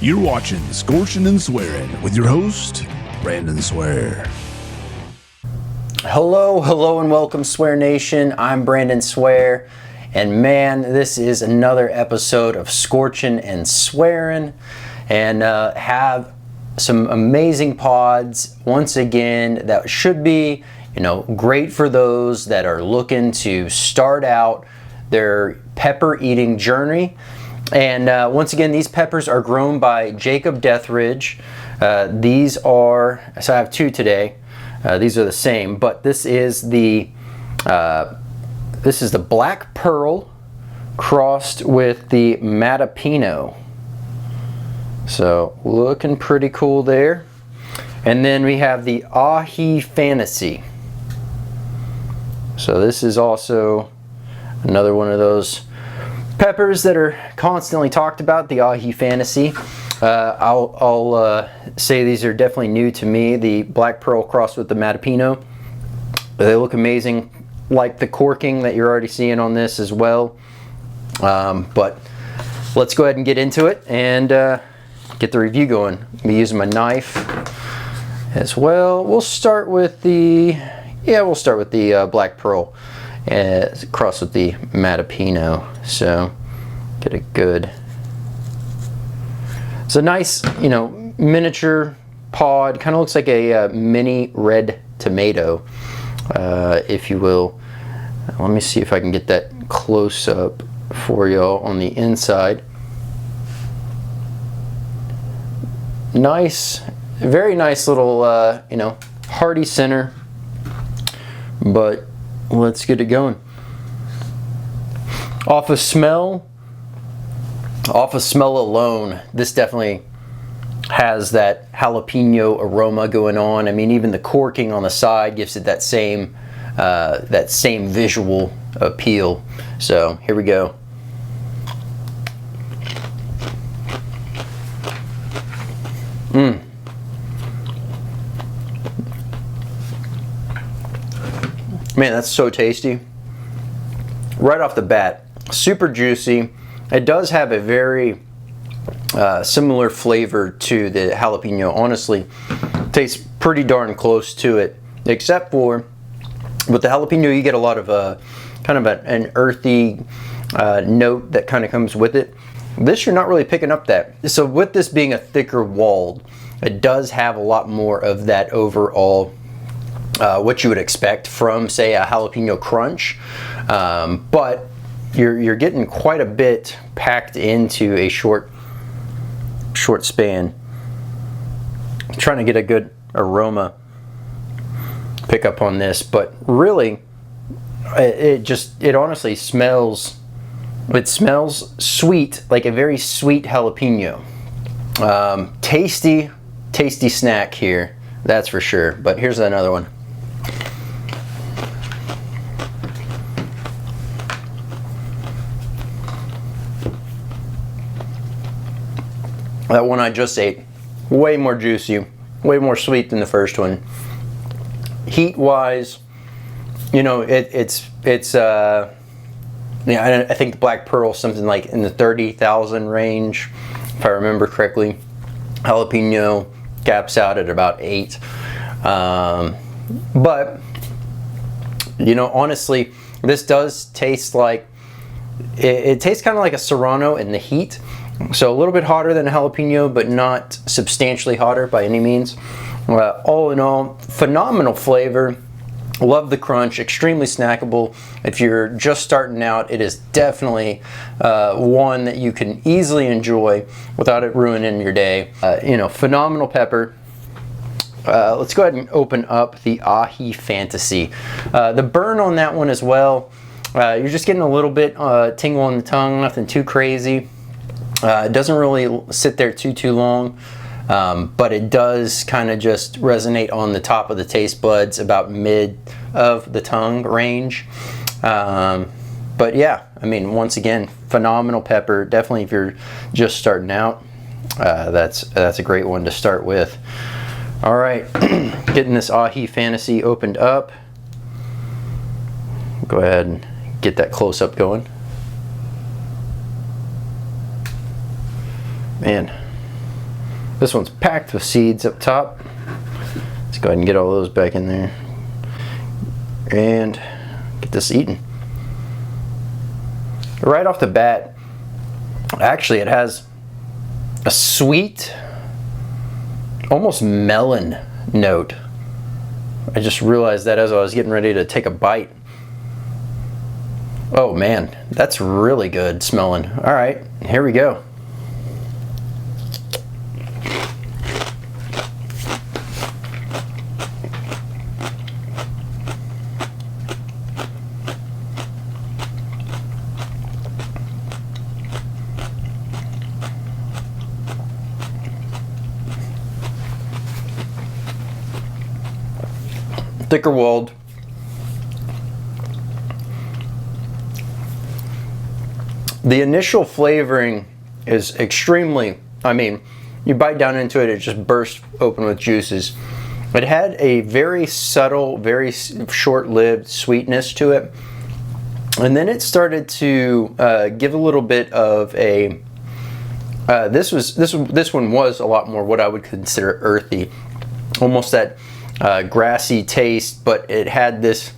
You're watching Scorching and Swearing with your host, Brandon Swear. Hello, and welcome, Swear Nation. I'm Brandon Swear, and man, this is another episode of Scorching and Swearing, and have some amazing pods once again that should be, great for those that are looking to start out their pepper eating journey. And once again, these peppers are grown by Jacob Deathridge. These are, so I have two today. These are the same, but this is the Black Pearl crossed with the Mattapeno. So looking pretty cool there. And then we have the Aji Fantasy. So this is also another one of those peppers that are constantly talked about, the Aji Fantasy. I'll say these are definitely new to me, the Black Pearl crossed with the Mattapeno. They look amazing, like the corking that you're already seeing on this as well. But let's go ahead and get into it and get the review going. I'll be using my knife as well. We'll start with the Black Pearl crossed with the Mattapeno. So get a good. It's a nice, miniature pod. Kind of looks like a mini red tomato, if you will. Let me see if I can get that close up for y'all on the inside. Nice, very nice little, hearty center. But let's get it going. Off of smell alone, this definitely has that jalapeno aroma going on. I mean, even the corking on the side gives it that same visual appeal. So here we go. Man, that's so tasty. Right off the bat, super juicy. It does have a very similar flavor to the jalapeno. Honestly, tastes pretty darn close to it, except for with the jalapeno you get a lot of kind of an earthy note that kind of comes with it. This you're not really picking up that. So with this being a thicker walled, it does have a lot more of that overall what you would expect from, say, a jalapeno crunch, but you're getting quite a bit packed into a short span. I'm trying to get a good aroma pick up on this, but really it honestly smells. It smells sweet, like a very sweet jalapeno. Tasty snack here, that's for sure. But here's another one. That one I just ate, way more juicy, way more sweet than the first one. Heat wise, I think the Black Pearl something like in the 30,000 range, if I remember correctly. Jalapeno caps out at about 8. But honestly, this does taste like it tastes kind of like a Serrano in the heat. So a little bit hotter than a jalapeno, but not substantially hotter by any means. All in all, phenomenal flavor. Love the crunch, extremely snackable. If you're just starting out, it is definitely one that you can easily enjoy without it ruining your day. Phenomenal pepper. Let's go ahead and open up the Aji Fantasy. The burn on that one as well, you're just getting a little bit tingle on the tongue, nothing too crazy. It doesn't really sit there too long, but it does kind of just resonate on the top of the taste buds, about mid of the tongue range. But yeah, I mean, once again, phenomenal pepper. Definitely if you're just starting out, that's a great one to start with. All right, getting this Aji Fantasy opened up. Go ahead and get that close up going. Man, This one's packed with seeds up top. Let's go ahead and get all those back in there and get this eaten. Right off the bat, actually it has a sweet, almost melon note. I just realized that as I was getting ready to take a bite. Oh man, that's really good smelling. All right, here we go. Thicker walled. The initial flavoring is extremely, I mean, you bite down into it, it just bursts open with juices. It had a very subtle, very short-lived sweetness to it. And then it started to give a little bit of a, this one was a lot more what I would consider earthy. Almost that grassy taste, but it had this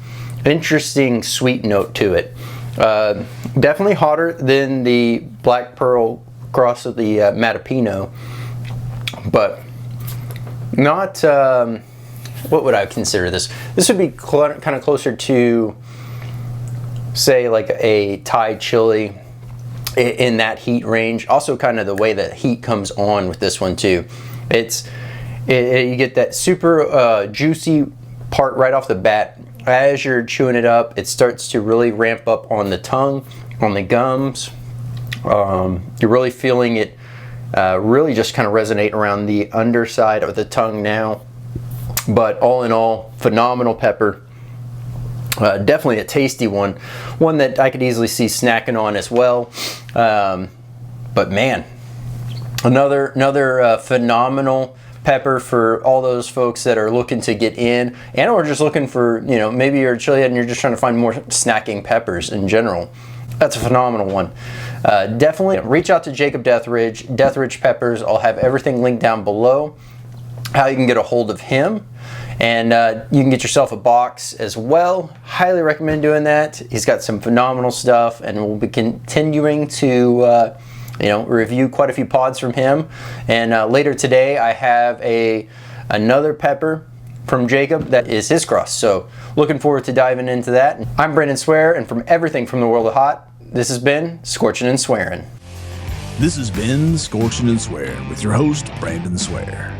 interesting sweet note to it. Definitely hotter than the Black Pearl cross of the Mattapeno, but not, what would I consider this? This would be kind of closer to, say, like a Thai chili in that heat range. Also kind of the way that heat comes on with this one too. You get that super juicy part right off the bat. As you're chewing it up, it starts to really ramp up on the tongue, on the gums. You're really feeling it really just kind of resonate around the underside of the tongue now. But all in all, phenomenal pepper. Definitely a tasty one. One that I could easily see snacking on as well. But man, another phenomenal pepper for all those folks that are looking to get in and or just looking for, you know, maybe you're a chili head and you're just trying to find more snacking peppers in general. That's a phenomenal one. Definitely reach out to Jacob Deathridge. Deathridge Peppers. I'll have everything linked down below, how you can get a hold of him, and you can get yourself a box as well. Highly recommend doing that. He's got some phenomenal stuff, and we'll be continuing to review quite a few pods from him. And later today I have another pepper from Jacob that is his cross. So looking forward to diving into that. I'm Brandon Swear, and from everything from the world of hot, this has been Scorching and Swearing. This has been Scorching and Swearing with your host, Brandon Swear.